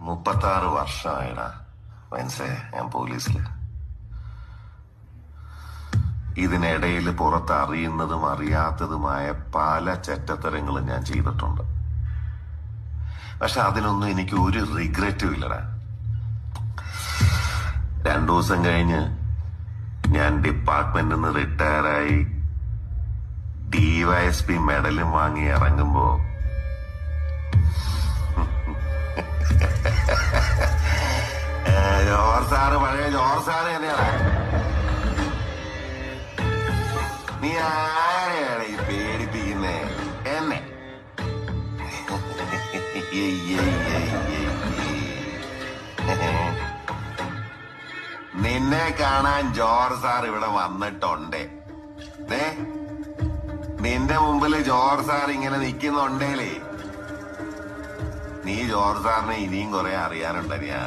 36 വർഷമായിടാ മനസ്സേ ഞാൻ പോലീസില്. ഇതിനിടയിൽ പുറത്ത് അറിയുന്നതും അറിയാത്തതുമായ പല ചെറ്റത്തരങ്ങളും ഞാൻ ചെയ്തിട്ടുണ്ട്. പക്ഷെ അതിനൊന്നും എനിക്ക് ഒരു റിഗ്രറ്റും ഇല്ലടാ. 2 ദിവസം കഴിഞ്ഞ് ഞാൻ ഡിപ്പാർട്ട്മെന്റിൽ നിന്ന് റിട്ടയറായി DYSP മെഡലും വാങ്ങി ഇറങ്ങുമ്പോ ജോർജ് സാറ് പഴയ ജോർജ് സാറ് തന്നെയാണ്. നീ ആരെയാണ് ഈ പേടിപ്പിക്കുന്നേ? എന്നെ നിന്നെ കാണാൻ ജോർജ് സാർ ഇവിടെ വന്നിട്ടുണ്ട്. നിന്റെ മുമ്പില് ജോർജ് സാർ ഇങ്ങനെ നിൽക്കുന്നുണ്ടേലേ നീ ജോർജ് സാറിനെ ഇനിയും കുറെ അറിയാനുണ്ടറിയാ.